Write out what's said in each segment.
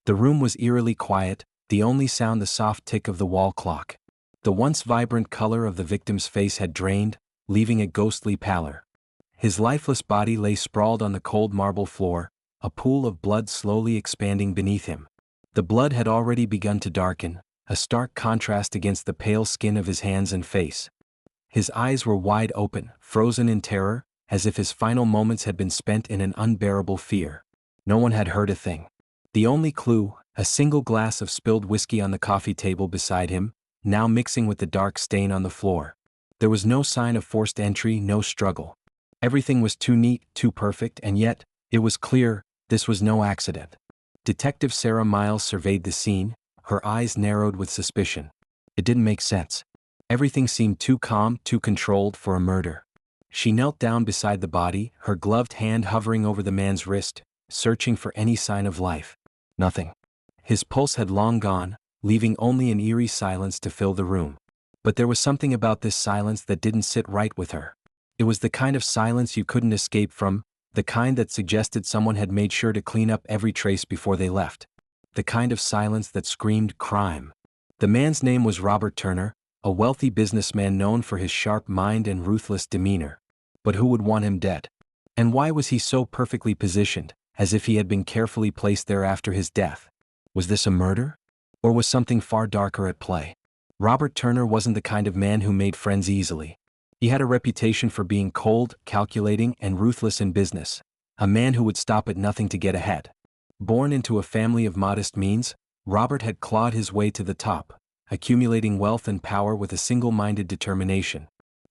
The room was eerily quiet, the only sound the soft tick of the wall clock. The once vibrant color of the victim's face had drained, leaving a ghostly pallor. His lifeless body lay sprawled on the cold marble floor, a pool of blood slowly expanding beneath him. The blood had already begun to darken, a stark contrast against the pale skin of his hands and face. His eyes were wide open, frozen in terror, as if his final moments had been spent in an unbearable fear. No one had heard a thing. The only clue, a single glass of spilled whiskey on the coffee table beside him, now mixing with the dark stain on the floor. There was no sign of forced entry, no struggle. Everything was too neat, too perfect, and yet, it was clear, this was no accident. Detective Sarah Miles surveyed the scene, her eyes narrowed with suspicion. It didn't make sense. Everything seemed too calm, too controlled for a murder. She knelt down beside the body, her gloved hand hovering over the man's wrist, searching for any sign of life. Nothing. His pulse had long gone, leaving only an eerie silence to fill the room. But there was something about this silence that didn't sit right with her. It was the kind of silence you couldn't escape from, the kind that suggested someone had made sure to clean up every trace before they left. The kind of silence that screamed crime. The man's name was Robert Turner, a wealthy businessman known for his sharp mind and ruthless demeanor. But who would want him dead? And why was he so perfectly positioned, as if he had been carefully placed there after his death? Was this a murder? Or was something far darker at play? Robert Turner wasn't the kind of man who made friends easily. He had a reputation for being cold, calculating, and ruthless in business, a man who would stop at nothing to get ahead. Born into a family of modest means, Robert had clawed his way to the top, accumulating wealth and power with a single-minded determination.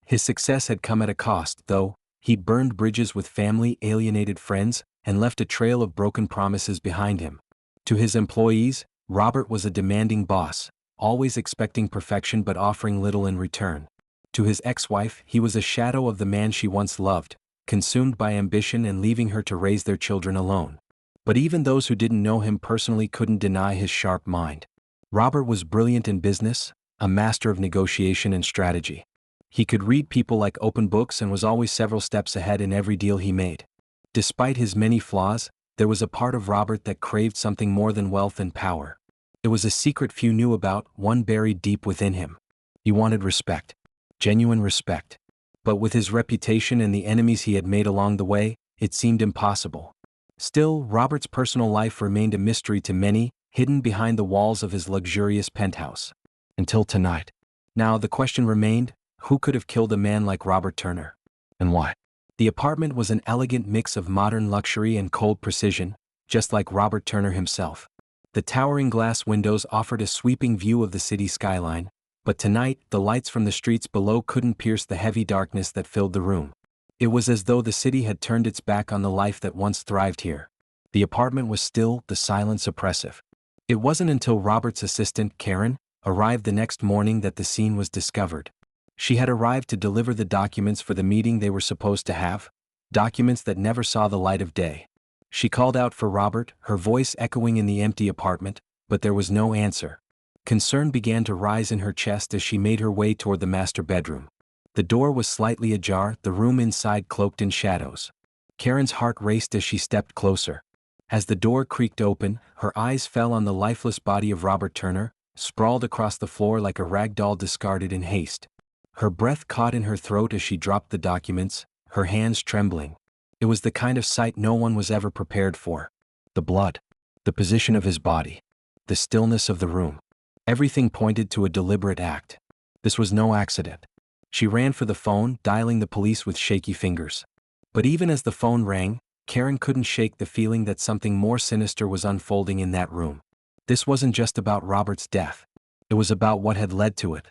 His success had come at a cost, though. He burned bridges with family, alienated friends, and left a trail of broken promises behind him. To his employees, Robert was a demanding boss, always expecting perfection but offering little in return. To his ex-wife, he was a shadow of the man she once loved, consumed by ambition and leaving her to raise their children alone. But even those who didn't know him personally couldn't deny his sharp mind. Robert was brilliant in business, a master of negotiation and strategy. He could read people like open books and was always several steps ahead in every deal he made. Despite his many flaws, there was a part of Robert that craved something more than wealth and power. It was a secret few knew about, one buried deep within him. He wanted respect. Genuine respect. But with his reputation and the enemies he had made along the way, it seemed impossible. Still, Robert's personal life remained a mystery to many, hidden behind the walls of his luxurious penthouse. Until tonight. Now the question remained, who could have killed a man like Robert Turner? And why? The apartment was an elegant mix of modern luxury and cold precision, just like Robert Turner himself. The towering glass windows offered a sweeping view of the city skyline, but tonight the lights from the streets below couldn't pierce the heavy darkness that filled the room. It was as though the city had turned its back on the life that once thrived here. The apartment was still, the silence oppressive. It wasn't until Robert's assistant, Karen, arrived the next morning that the scene was discovered. She had arrived to deliver the documents for the meeting they were supposed to have, documents that never saw the light of day. She called out for Robert, her voice echoing in the empty apartment, but there was no answer. Concern began to rise in her chest as she made her way toward the master bedroom. The door was slightly ajar, the room inside cloaked in shadows. Karen's heart raced as she stepped closer. As the door creaked open, her eyes fell on the lifeless body of Robert Turner, sprawled across the floor like a rag doll discarded in haste. Her breath caught in her throat as she dropped the documents, her hands trembling. It was the kind of sight no one was ever prepared for. The blood. The position of his body. The stillness of the room. Everything pointed to a deliberate act. This was no accident. She ran for the phone, dialing the police with shaky fingers. But even as the phone rang, Karen couldn't shake the feeling that something more sinister was unfolding in that room. This wasn't just about Robert's death. It was about what had led to it.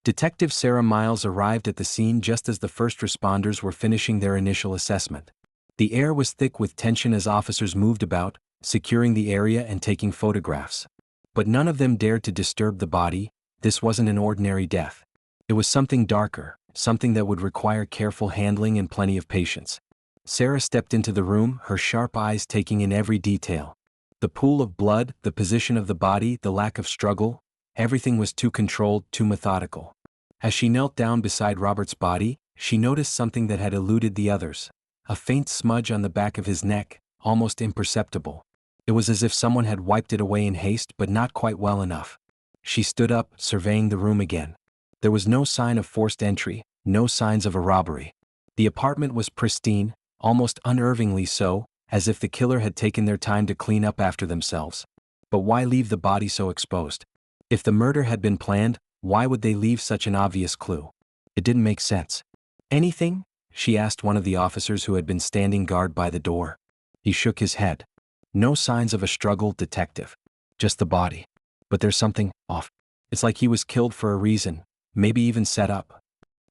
Detective Sarah Miles arrived at the scene just as the first responders were finishing their initial assessment. The air was thick with tension as officers moved about, securing the area and taking photographs. But none of them dared to disturb the body. This wasn't an ordinary death. It was something darker, something that would require careful handling and plenty of patience. Sarah stepped into the room, her sharp eyes taking in every detail. The pool of blood, the position of the body, the lack of struggle, everything was too controlled, too methodical. As she knelt down beside Robert's body, she noticed something that had eluded the others. A faint smudge on the back of his neck, almost imperceptible. It was as if someone had wiped it away in haste but not quite well enough. She stood up, surveying the room again. There was no sign of forced entry, no signs of a robbery. The apartment was pristine, almost unnervingly so, as if the killer had taken their time to clean up after themselves. But why leave the body so exposed? If the murder had been planned, why would they leave such an obvious clue? It didn't make sense. Anything? She asked one of the officers who had been standing guard by the door. He shook his head. No signs of a struggle, detective. Just the body. But there's something off. It's like he was killed for a reason, maybe even set up.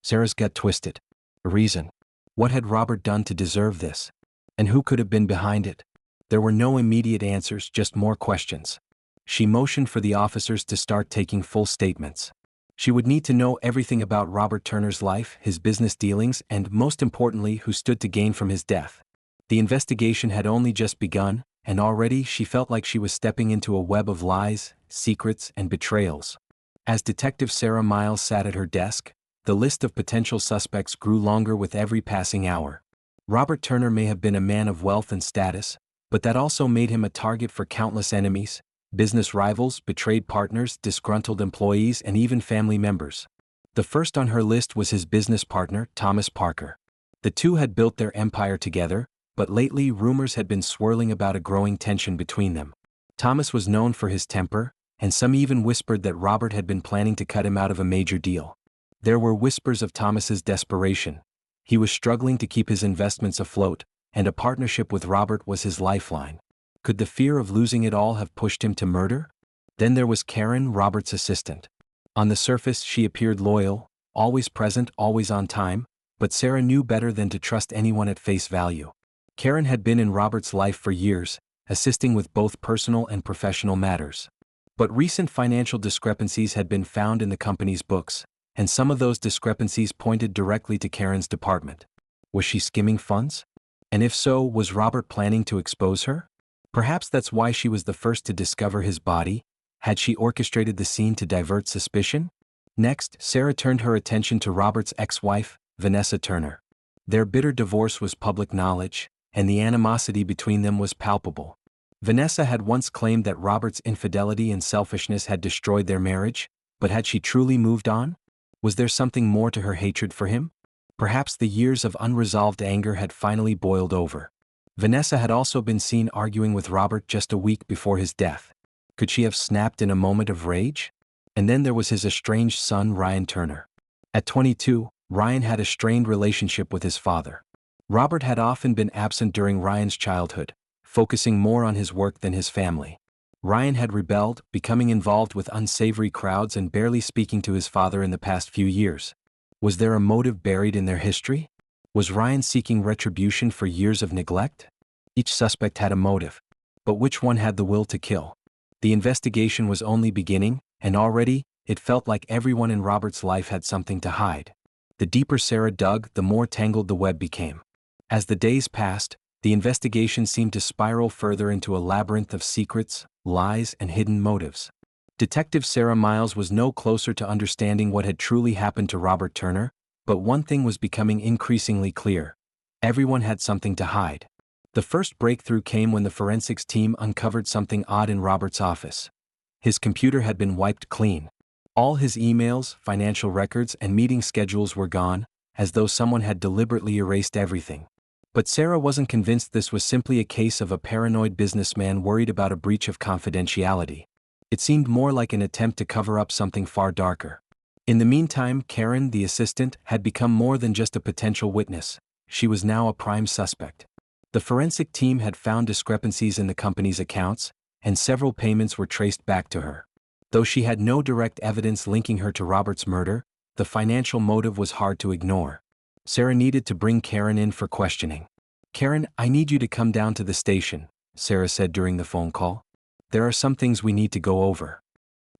Sarah's gut twisted. A reason. What had Robert done to deserve this? And who could have been behind it? There were no immediate answers, just more questions. She motioned for the officers to start taking full statements. She would need to know everything about Robert Turner's life, his business dealings, and most importantly, who stood to gain from his death. The investigation had only just begun, and already she felt like she was stepping into a web of lies, secrets, and betrayals. As Detective Sarah Miles sat at her desk, the list of potential suspects grew longer with every passing hour. Robert Turner may have been a man of wealth and status, but that also made him a target for countless enemies, business rivals, betrayed partners, disgruntled employees, and even family members. The first on her list was his business partner, Thomas Parker. The two had built their empire together, but lately rumors had been swirling about a growing tension between them. Thomas was known for his temper, and some even whispered that Robert had been planning to cut him out of a major deal. There were whispers of Thomas's desperation. He was struggling to keep his investments afloat, and a partnership with Robert was his lifeline. Could the fear of losing it all have pushed him to murder? Then there was Karen, Robert's assistant. On the surface, she appeared loyal, always present, always on time, but Sarah knew better than to trust anyone at face value. Karen had been in Robert's life for years, assisting with both personal and professional matters. But recent financial discrepancies had been found in the company's books, and some of those discrepancies pointed directly to Karen's department. Was she skimming funds? And if so, was Robert planning to expose her? Perhaps that's why she was the first to discover his body. Had she orchestrated the scene to divert suspicion? Next, Sarah turned her attention to Robert's ex-wife, Vanessa Turner. Their bitter divorce was public knowledge, and the animosity between them was palpable. Vanessa had once claimed that Robert's infidelity and selfishness had destroyed their marriage, but had she truly moved on? Was there something more to her hatred for him? Perhaps the years of unresolved anger had finally boiled over. Vanessa had also been seen arguing with Robert just a week before his death. Could she have snapped in a moment of rage? And then there was his estranged son, Ryan Turner. At 22, Ryan had a strained relationship with his father. Robert had often been absent during Ryan's childhood, focusing more on his work than his family. Ryan had rebelled, becoming involved with unsavory crowds and barely speaking to his father in the past few years. Was there a motive buried in their history? Was Ryan seeking retribution for years of neglect? Each suspect had a motive. But which one had the will to kill? The investigation was only beginning, and already, it felt like everyone in Robert's life had something to hide. The deeper Sarah dug, the more tangled the web became. As the days passed, the investigation seemed to spiral further into a labyrinth of secrets, lies, and hidden motives. Detective Sarah Miles was no closer to understanding what had truly happened to Robert Turner, but one thing was becoming increasingly clear. Everyone had something to hide. The first breakthrough came when the forensics team uncovered something odd in Robert's office. His computer had been wiped clean. All his emails, financial records, and meeting schedules were gone, as though someone had deliberately erased everything. But Sarah wasn't convinced this was simply a case of a paranoid businessman worried about a breach of confidentiality. It seemed more like an attempt to cover up something far darker. In the meantime, Karen, the assistant, had become more than just a potential witness. She was now a prime suspect. The forensic team had found discrepancies in the company's accounts, and several payments were traced back to her. Though she had no direct evidence linking her to Robert's murder, the financial motive was hard to ignore. Sarah needed to bring Karen in for questioning. "Karen, I need you to come down to the station," Sarah said during the phone call. "There are some things we need to go over."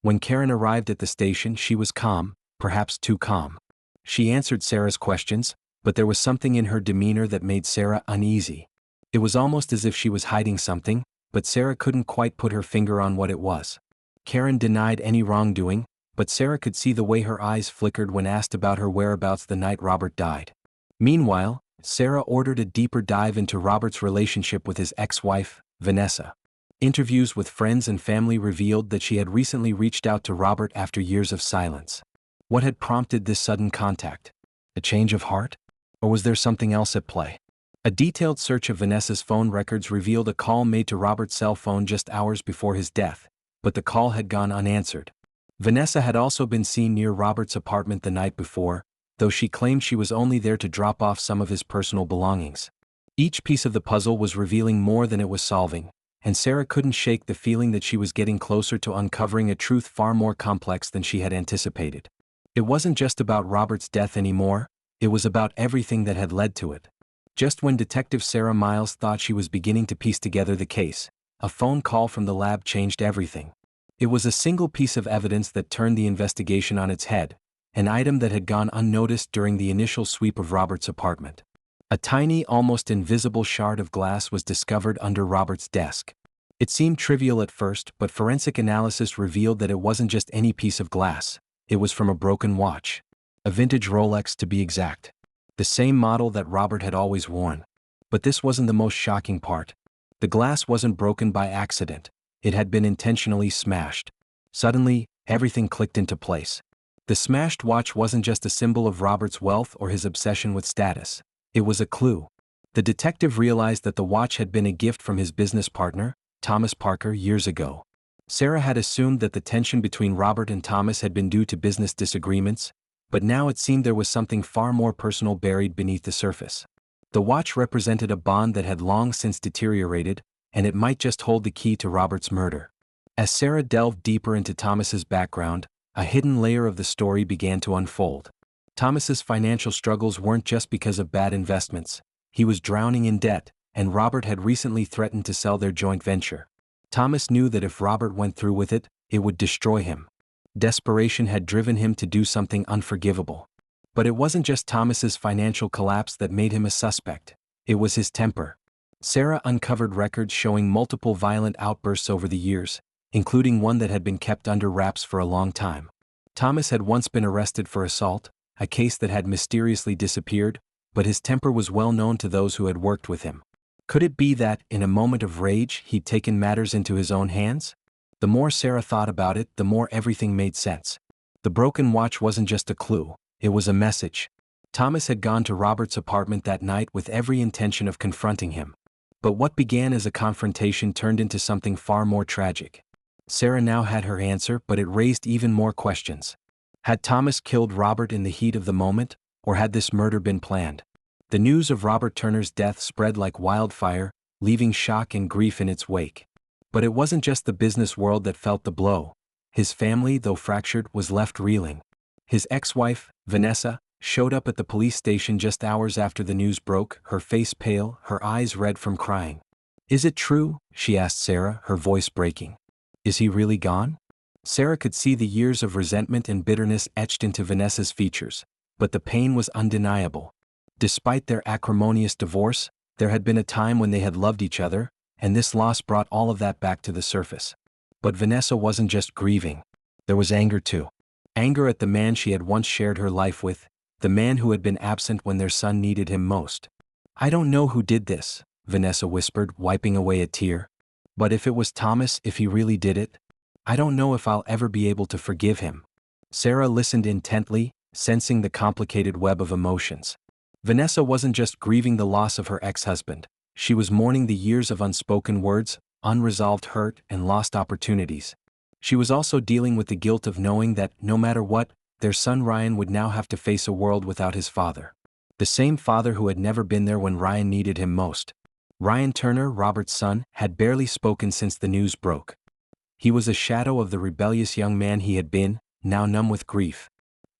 When Karen arrived at the station, she was calm, perhaps too calm. She answered Sarah's questions, but there was something in her demeanor that made Sarah uneasy. It was almost as if she was hiding something, but Sarah couldn't quite put her finger on what it was. Karen denied any wrongdoing, but Sarah could see the way her eyes flickered when asked about her whereabouts the night Robert died. Meanwhile, Sarah ordered a deeper dive into Robert's relationship with his ex-wife, Vanessa. Interviews with friends and family revealed that she had recently reached out to Robert after years of silence. What had prompted this sudden contact? A change of heart? Or was there something else at play? A detailed search of Vanessa's phone records revealed a call made to Robert's cell phone just hours before his death, but the call had gone unanswered. Vanessa had also been seen near Robert's apartment the night before, though she claimed she was only there to drop off some of his personal belongings. Each piece of the puzzle was revealing more than it was solving, and Sarah couldn't shake the feeling that she was getting closer to uncovering a truth far more complex than she had anticipated. It wasn't just about Robert's death anymore, it was about everything that had led to it. Just when Detective Sarah Miles thought she was beginning to piece together the case, a phone call from the lab changed everything. It was a single piece of evidence that turned the investigation on its head, an item that had gone unnoticed during the initial sweep of Robert's apartment. A tiny, almost invisible shard of glass was discovered under Robert's desk. It seemed trivial at first, but forensic analysis revealed that it wasn't just any piece of glass. It was from a broken watch. A vintage Rolex to be exact. The same model that Robert had always worn. But this wasn't the most shocking part. The glass wasn't broken by accident. It had been intentionally smashed. Suddenly, everything clicked into place. The smashed watch wasn't just a symbol of Robert's wealth or his obsession with status. It was a clue. The detective realized that the watch had been a gift from his business partner, Thomas Parker, years ago. Sarah had assumed that the tension between Robert and Thomas had been due to business disagreements, but now it seemed there was something far more personal buried beneath the surface. The watch represented a bond that had long since deteriorated, and it might just hold the key to Robert's murder. As Sarah delved deeper into Thomas's background, a hidden layer of the story began to unfold. Thomas's financial struggles weren't just because of bad investments. He was drowning in debt, and Robert had recently threatened to sell their joint venture. Thomas knew that if Robert went through with it, it would destroy him. Desperation had driven him to do something unforgivable. But it wasn't just Thomas's financial collapse that made him a suspect. It was his temper. Sarah uncovered records showing multiple violent outbursts over the years, including one that had been kept under wraps for a long time. Thomas had once been arrested for assault, a case that had mysteriously disappeared, but his temper was well known to those who had worked with him. Could it be that, in a moment of rage, he'd taken matters into his own hands? The more Sarah thought about it, the more everything made sense. The broken watch wasn't just a clue, it was a message. Thomas had gone to Robert's apartment that night with every intention of confronting him. But what began as a confrontation turned into something far more tragic. Sarah now had her answer, but it raised even more questions. Had Thomas killed Robert in the heat of the moment, or had this murder been planned? The news of Robert Turner's death spread like wildfire, leaving shock and grief in its wake. But it wasn't just the business world that felt the blow. His family, though fractured, was left reeling. His ex-wife, Vanessa, showed up at the police station just hours after the news broke, her face pale, her eyes red from crying. "Is it true?" she asked Sarah, her voice breaking. "Is he really gone?" Sarah could see the years of resentment and bitterness etched into Vanessa's features, but the pain was undeniable. Despite their acrimonious divorce, there had been a time when they had loved each other, and this loss brought all of that back to the surface. But Vanessa wasn't just grieving. There was anger too. Anger at the man she had once shared her life with, the man who had been absent when their son needed him most. "I don't know who did this," Vanessa whispered, wiping away a tear. "But if it was Thomas, if he really did it, I don't know if I'll ever be able to forgive him." Sarah listened intently, sensing the complicated web of emotions. Vanessa wasn't just grieving the loss of her ex-husband. She was mourning the years of unspoken words, unresolved hurt, and lost opportunities. She was also dealing with the guilt of knowing that, no matter what, their son Ryan would now have to face a world without his father. The same father who had never been there when Ryan needed him most. Ryan Turner, Robert's son, had barely spoken since the news broke. He was a shadow of the rebellious young man he had been, now numb with grief.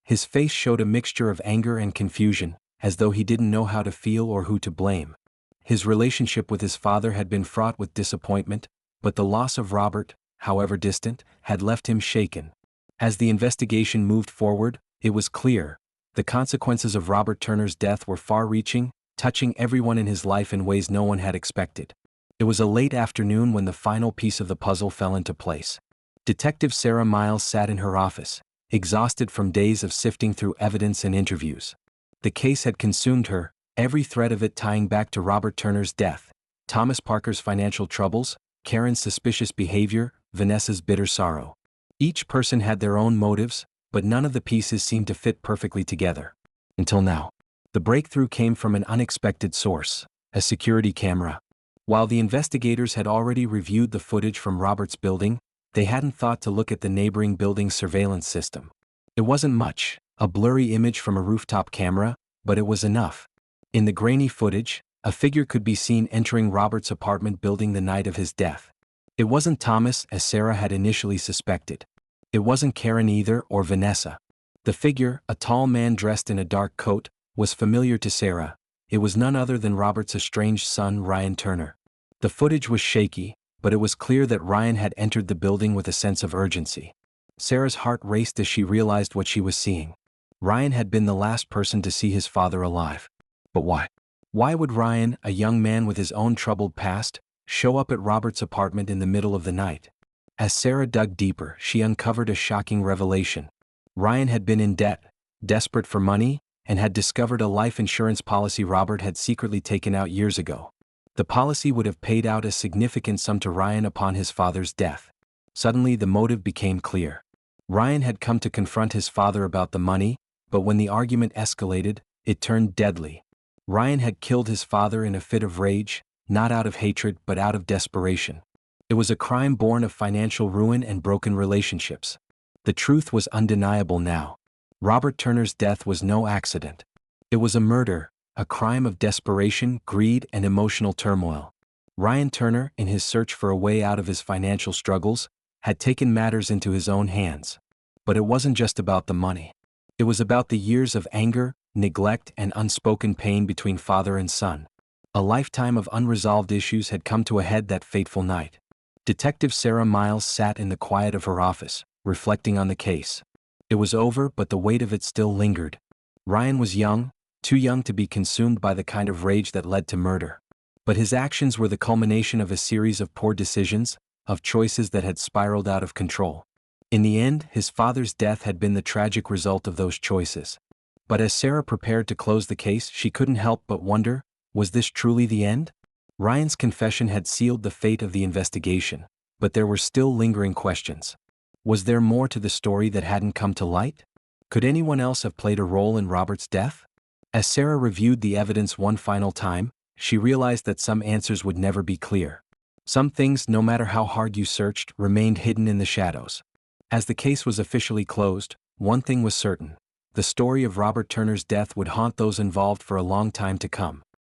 His face showed a mixture of anger and confusion, as though he didn't know how to feel or who to blame. His relationship with his father had been fraught with disappointment, but the loss of Robert, however distant, had left him shaken. As the investigation moved forward, it was clear. The consequences of Robert Turner's death were far-reaching, touching everyone in his life in ways no one had expected. It was a late afternoon when the final piece of the puzzle fell into place. Detective Sarah Miles sat in her office, exhausted from days of sifting through evidence and interviews. The case had consumed her, every thread of it tying back to Robert Turner's death, Thomas Parker's financial troubles, Karen's suspicious behavior, Vanessa's bitter sorrow. Each person had their own motives, but none of the pieces seemed to fit perfectly together. Until now. The breakthrough came from an unexpected source, a security camera. While the investigators had already reviewed the footage from Robert's building, they hadn't thought to look at the neighboring building's surveillance system. It wasn't much, a blurry image from a rooftop camera, but it was enough. In the grainy footage, a figure could be seen entering Robert's apartment building the night of his death. It wasn't Thomas, as Sarah had initially suspected. It wasn't Karen either, or Vanessa. The figure, a tall man dressed in a dark coat, was familiar to Sarah. It was none other than Robert's estranged son, Ryan Turner. The footage was shaky, but it was clear that Ryan had entered the building with a sense of urgency. Sarah's heart raced as she realized what she was seeing. Ryan had been the last person to see his father alive. But why? Why would Ryan, a young man with his own troubled past, show up at Robert's apartment in the middle of the night? As Sarah dug deeper, she uncovered a shocking revelation. Ryan had been in debt, desperate for money, and had discovered a life insurance policy Robert had secretly taken out years ago. The policy would have paid out a significant sum to Ryan upon his father's death. Suddenly the motive became clear. Ryan had come to confront his father about the money, but when the argument escalated, it turned deadly. Ryan had killed his father in a fit of rage, not out of hatred but out of desperation. It was a crime born of financial ruin and broken relationships. The truth was undeniable now. Robert Turner's death was no accident. It was a murder, a crime of desperation, greed, and emotional turmoil. Ryan Turner, in his search for a way out of his financial struggles, had taken matters into his own hands. But it wasn't just about the money. It was about the years of anger, neglect, and unspoken pain between father and son. A lifetime of unresolved issues had come to a head that fateful night. Detective Sarah Miles sat in the quiet of her office, reflecting on the case. It was over, but the weight of it still lingered. Ryan was young, too young to be consumed by the kind of rage that led to murder. But his actions were the culmination of a series of poor decisions, of choices that had spiraled out of control. In the end, his father's death had been the tragic result of those choices. But as Sarah prepared to close the case, she couldn't help but wonder, was this truly the end? Ryan's confession had sealed the fate of the investigation, but there were still lingering questions. Was there more to the story that hadn't come to light? Could anyone else have played a role in Robert's death? As Sarah reviewed the evidence one final time, she realized that some answers would never be clear. Some things, no matter how hard you searched, remained hidden in the shadows. As the case was officially closed, one thing was certain. The story of Robert Turner's death would haunt those involved for a long time to come.